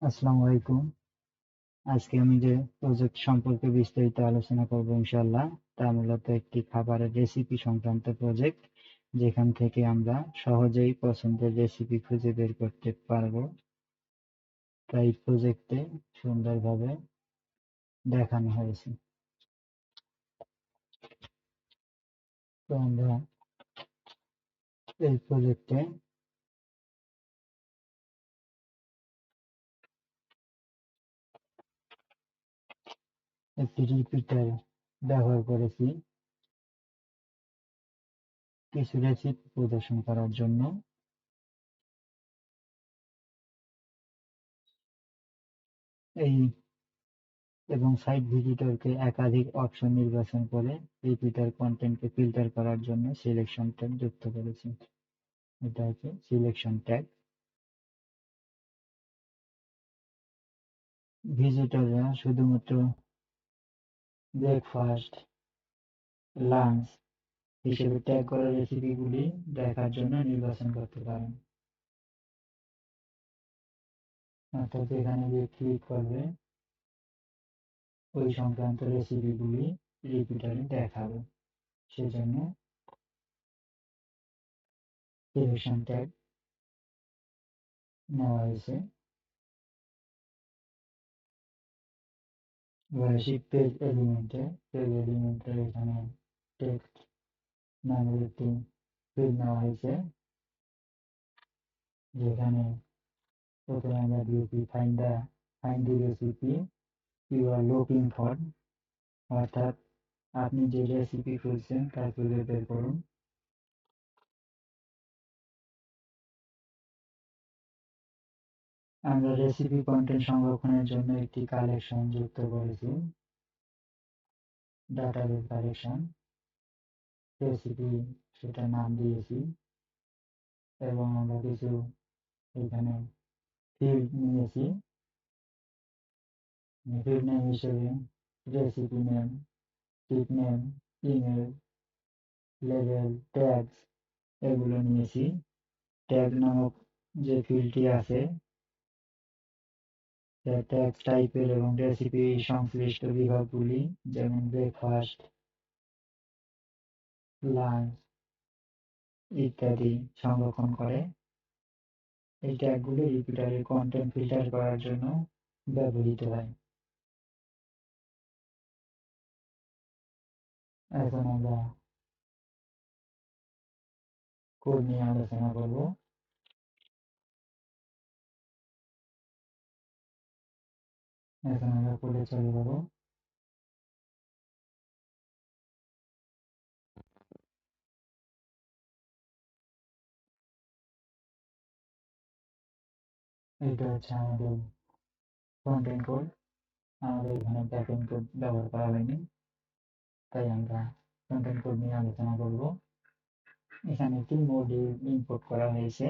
আসসালামু আলাইকুম। আজকে আমি যে প্রজেক্ট সম্পর্কে বিস্তারিত আলোচনা করব ইনশাআল্লাহ, তা মূলত একটি খাবারের রেসিপি সংক্রান্ত প্রজেক্ট, যেখান থেকে আমরা সহজেই পছন্দের রেসিপি খুঁজে বের করতে পারবো। তাই প্রজেক্টে সুন্দরভাবে দেখানো হয়েছে। তো আমরা এই প্রজেক্টে একটি রিপিটার ব্যবহার করেছি কিছু রেসিপি প্রদর্শন করার জন্য। এই এবং সাইট ভিজিটরকে একাধিক অপশন নির্বাচন করে রিপিটার কন্টেন্টকে ফিল্টার করার জন্য সিলেকশন ট্যাগ যুক্ত করেছি। এটা হচ্ছে সিলেকশন ট্যাগ। ভিজিটররা শুধুমাত্র ব্রেকফাস্ট, লাঞ্চ হিসেবে ট্যাগ করা রেসিপিগুলি দেখার জন্য নির্বাচন করতে পারেন। অর্থাৎ এখানে যে ক্লিক করবে ওই সংক্রান্ত রেসিপিগুলি রিপিটারে দেখাবে, সেজন্য সিলেকশন ট্যাগ নেওয়া হয়েছে। শিপ পেজ এলিমেন্টের এখানে টেক্সট নামের একটি ফিল্ড নেওয়া হয়েছে, যেখানে প্রথমে আমরা দিয়েছি find the recipe you are looking for, অর্থাৎ আপনি যে রেসিপি খুঁজছেন তা খুঁজে বের করুন। আমরা রেসিপি কন্টেন্ট সংরক্ষণের জন্য একটি কালেকশন যুক্ত করেছি, ডাটাবেস কালেকশন রেসিপি, সেটা নাম দিয়েছি। এবং আমরা কিছু এখানে ফিল্ড নিয়েছি, ফিল্ড নেম হিসেবে রেসিপি নেম, টিপ নেম, ইমেল, লেভেল, ট্যাগস এগুলো নিয়েছি। ট্যাগ নামক যে ফিল্ডটি আছে, ট্যাগ টাইপের এবং রেসিপি সংশ্লিষ্ট বিভাগগুলি যেমন ব্রেকফাস্ট, লাঞ্চ ইত্যাদি সংরক্ষণ করে। এই ট্যাগগুলি রিপিটারের কন্টেন্ট ফিল্টার করার জন্য ব্যবহৃত হয়। এখন আমরা কোড নিয়ে আলোচনা করব। এখন আমরা কোডে চলে যাব। এটা হচ্ছে আমাদের ফ্রন্ট-এন্ড কোড। আমাদের এখানে ব্যাক-এন্ড কোড ব্যবহার করা হয়নি, তাই আমরা ফ্রন্ট-এন্ড কোড নিয়ে আলোচনা করব। এখানে একটি মডিউল ইম্পোর্ট করা হয়েছে।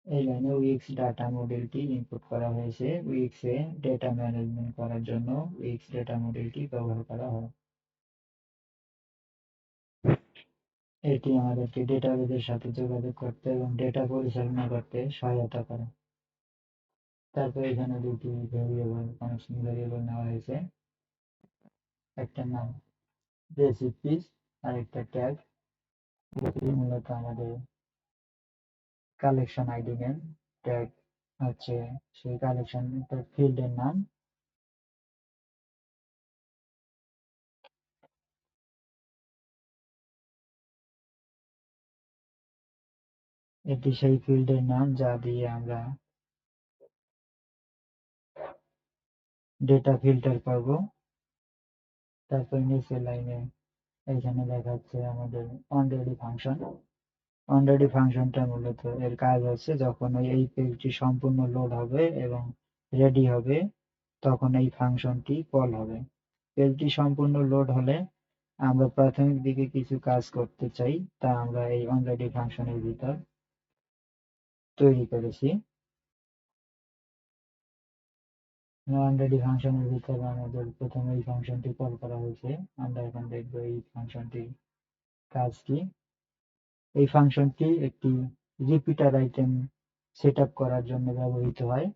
এই লাইনে উইক্স ডাটা মডেলটি ইনপুট করা হয়েছে। উইক্সে ডেটা ম্যানেজমেন্ট করার জন্য উইক্স ডেটা মডেলটি ব্যবহার করা হয়। এটি আমাদেরকে ডেটাবেজের সাথে যোগাযোগ করতে এবং ডেটা পরিচালনা করতে সহায়তা করে। তারপর এখানে দুটি ভেরিয়েবল, কানেকশন ভেরিয়েবল নেওয়া হয়েছে, একটা নাম রেসিপিস আর একটা ট্যাগ। এটি মূলত আমাদের কালেকশন আইডি নেম, ট্যাগ হচ্ছে সেই কালেকশন ফিল্ডের নাম। এটি সেই ফিল্ডের নাম যা দিয়ে আমরা ডেটা ফিল্টার করব। তারপর নিচের লাইনে এখানে দেখাচ্ছে আমাদের অলরেডি ফাংশন। অলরেডি ফাংশনটা মূলত এর কাজ হচ্ছে যখন এই পেজটি সম্পূর্ণ লোড হবে এবং রেডি হবে, তখন এই ফাংশনটি কল হবে। পেজটি সম্পূর্ণ লোড হলে আমরা প্রাথমিক দিকে কিছু কাজ করতে চাই, তা আমরা এই অলরেডি ফাংশনের ভিতর তৈরি করেছি। অলরেডি ফাংশনের ভিতরে আমাদের প্রথমে এই ফাংশনটি কল করা হয়েছে। আমরা এখন দেখব এই ফাংশনটির কাজ কি। এই ফাংশনটি একটি রিপিটার আইটেম সেটআপ করার জন্য ব্যবহৃত হয়।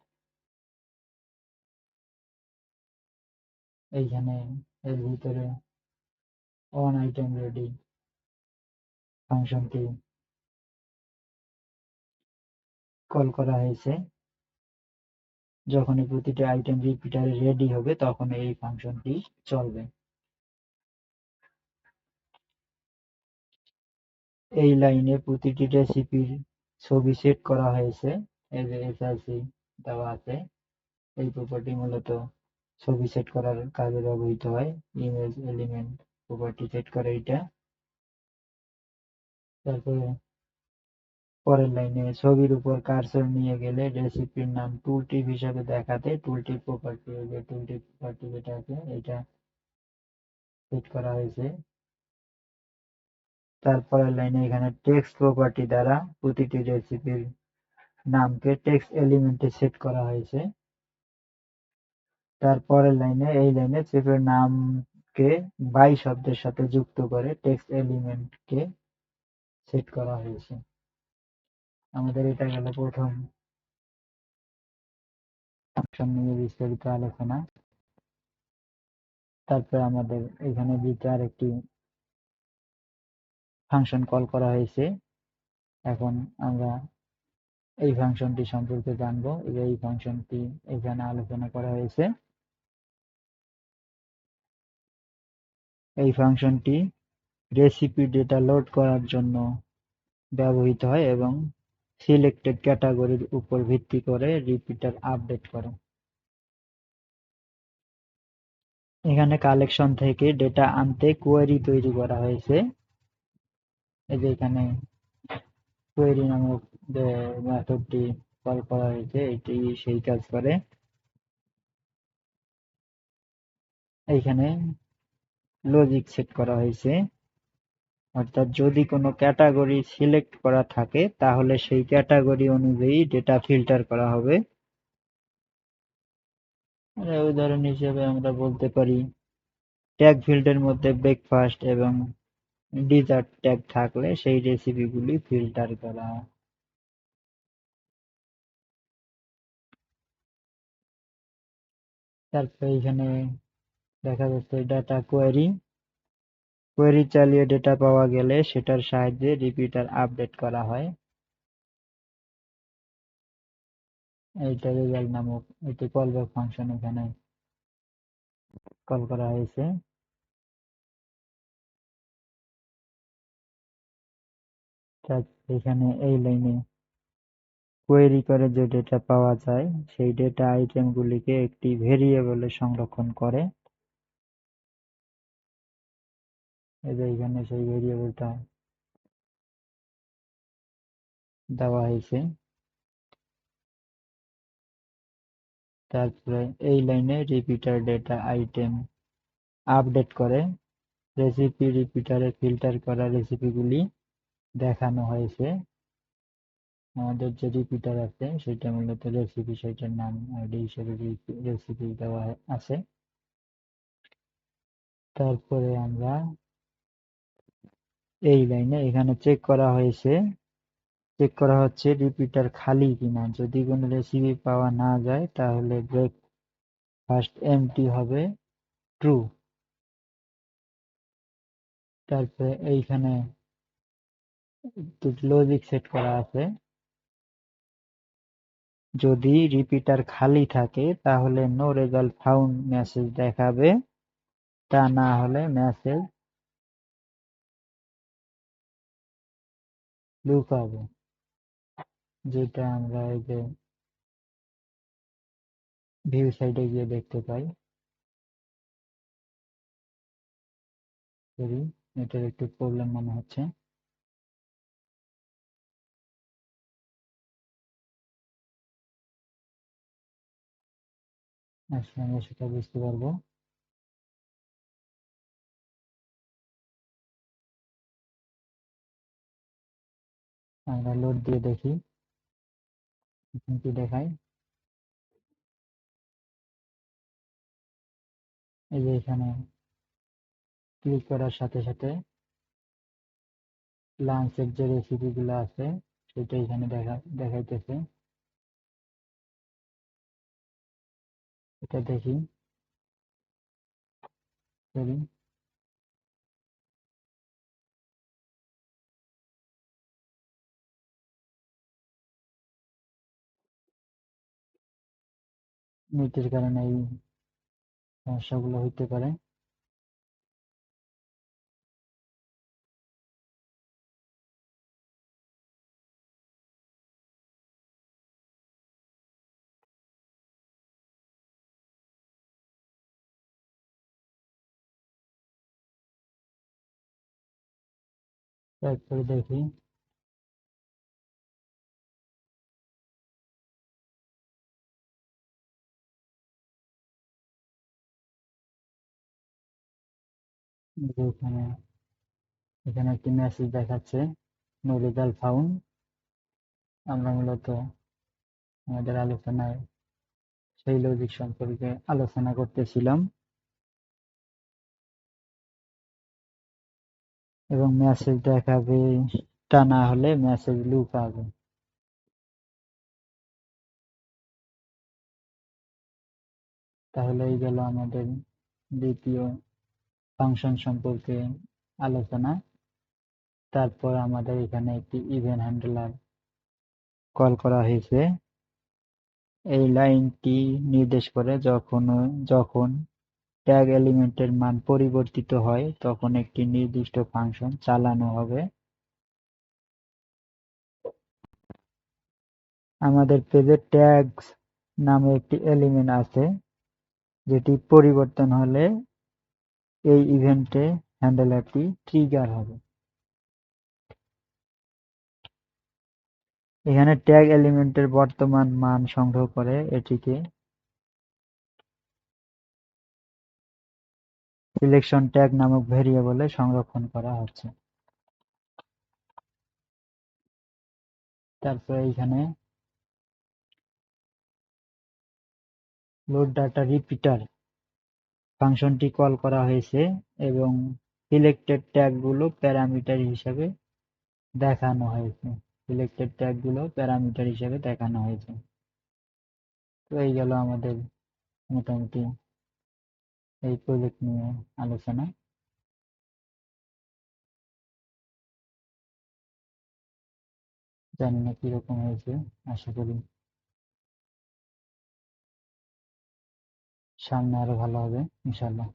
এইখানে এর ভিতরে অন আইটেম রেডি ফাংশনটি কল করা হয়েছে। যখনই প্রতিটি আইটেম রিপিটারে রেডি হবে তখন এই ফাংশনটি চলবে। এই লাইনে প্রতিটি রেসিপির ছবি সেট করা হয়েছে। এই যে এসআরসি দেওয়া আছে। এই প্রপার্টি মূলত ছবি সেট করার কাজে ব্যবহৃত হয়। ইমেজ এলিমেন্ট প্রপার্টি সেট করে এটা। তারপরে পরের লাইনে ছবির উপর কার্সর নিয়ে গেলে রেসিপির নাম টুলটিপ হিসাবে দেখাতে টুলটিপ প্রপার্টি, যে টুলটিপ প্রপার্টি যেটা আছে এটা সেট করা হয়েছে। তারপরের লাইনে এখানে টেক্সট প্রপার্টি দ্বারা প্রতিটি রেসিপির নামকে টেক্সট এলিমেন্টে সেট করা হয়েছে। তারপরের লাইনে এই লাইনে চেপের নামকে বাই শব্দের সাথে যুক্ত করে টেক্সট এলিমেন্টকে সেট করা হয়েছে। আমাদের এটা গেল প্রথম ফাংশন নিয়ে বিস্তারিত আলোচনা। তারপরে আমাদের এখানে দ্বিতীয় আরেকটি ফাংশন কল করা হয়েছে। এখন আমরা এই ফাংশনটি সম্পর্কে জানবো। এই ফাংশনটি এখানে আলোচনা করা হয়েছে। এই ফাংশনটি রেসিপি ডেটা লোড করার জন্য ব্যবহৃত হয় এবং সিলেক্টেড ক্যাটাগরির উপর ভিত্তি করে রিপিটার আপডেট করে। এখানে কালেকশন থেকে ডেটা আনতে কোয়েরি তৈরি করা হয়েছে। এই যে এখানে কোয়েরি নামক যে মেথডটি কল করা হয়েছে এটি সেই কাজ করে। এইখানে লজিক সেট করা হয়েছে, অর্থাৎ যদি কোনো ক্যাটাগরি সিলেক্ট করা থাকে তাহলে সেই ক্যাটাগরি অনুযায়ী ডেটা ফিল্টার করা হবে। উদাহরণ হিসেবে আমরা বলতে পারি ট্যাগ ফিল্ডের মধ্যে ব্রেকফাস্ট এবং ডিজার্ট ট্যাগ থাকলে সেই রেসিপিগুলি ফিল্টার করা। তারপরে এখানে দেখা যাচ্ছে ডাটা কোয়েরি। কোয়েরি চালিয়ে ডেটা পাওয়া গেলে সেটার সাহায্যে রিপিটার আপডেট করা হয়। এইটা রেজাল্ট নামক একটি কলব্যাক ফাংশন এখানে কল করা হয়েছে। এখানে এই লাইনে কোয়েরি করে যে ডেটা পাওয়া যায় সেই ডেটা আইটেমগুলিকে একটি ভেরিয়েবলে সংরক্ষণ করে। এই যে এখানে সেই ভেরিয়েবলটা দেওয়া হয়েছে। তারপরে এই লাইনে রিপিটার ডেটা আইটেম আপডেট করে রেসিপি রিপিটারে ফিল্টার করা রেসিপিগুলি দেখানো হয়েছে। আমাদের যে রিপিটার আছে সেটা মূলত রেসিপি, সেটার নাম আইডি হিসেবে রেসিপি দেওয়া আছে। তারপরে আমরা এই লাইনে এখানে চেক করা হচ্ছে রিপিটার খালি কিনা। যদি কোনো রেসিপি পাওয়া না যায় তাহলে ব্রেকফাস্ট এমটি হবে ট্রু। তারপরে এইখানে লজিক সেট করা আছে, যদি রিপিটার খালি থাকে তাহলে নো রেজাল্ট ফাউন্ড মেসেজ দেখাবে, তা না হলে মেসেজ লুকাবে। যেটা আমরা এই যে ভিউ সাইডে গিয়ে দেখতে পাই। সরি, এটার একটু প্রবলেম মনে হচ্ছে। আচ্ছা, আমরা সেটা বুঝতে পারবো। আমরা লোড দিয়ে দেখি কি দেখায়। এই যে এখানে ক্লিক করার সাথে সাথে লাঞ্চের যে রেসিপি গুলো আছে সেটা এখানে দেখাইতেছে। এটা দেখি। করি। নেটের কারণে এই সমস্যাগুলো হইতে পারে। তারপরে দেখি যে এখানে একটি মেসেজ দেখাচ্ছে নো রেজাল্ট ফাউন্ড। আমরা মূলত আমাদের আলোচনায় সেই লজিক সম্পর্কে আলোচনা করতেছিলাম এবং মেসেজ দেখাবে, তা না হলে মেসেজ লুকাবে। তাহলে এই গেল আমাদের দ্বিতীয় ফাংশন সম্পর্কে আলোচনা। তারপর আমাদের এখানে একটি ইভেন্ট হ্যান্ডলার কল করা হয়েছে। এই লাইনটি নির্দেশ করে যখন ট্যাগ এলিমেন্টের মান পরিবর্তিত হয় তখন একটি নির্দিষ্ট ফাংশন চালানো হবে। আমাদের পেজে ট্যাগস নামে একটি এলিমেন্ট আছে, যেটি পরিবর্তন হলে এই ইভেন্টে হ্যান্ডলারটি ট্রিগার হবে। এখানে ট্যাগ এলিমেন্টের বর্তমান মান সংগ্রহ করে এটিকে সিলেকশন ট্যাগ নামক ভেরিয়েবলে সংরক্ষণ করা হচ্ছে। তারপরে এখানে লোড ডাটা রিপিটার ফাংশনটি কল করা হয়েছে এবং সিলেক্টেড ট্যাগগুলো প্যারামিটার হিসেবে দেখানো হয়েছে। তো এই গেল আমাদের মোটামুটি এই প্রজেক্ট নিয়ে আলোচনা। জানি না কিরকম হয়েছে, আশা করি সামনে আরো ভালো হবে ইনশাল্লাহ।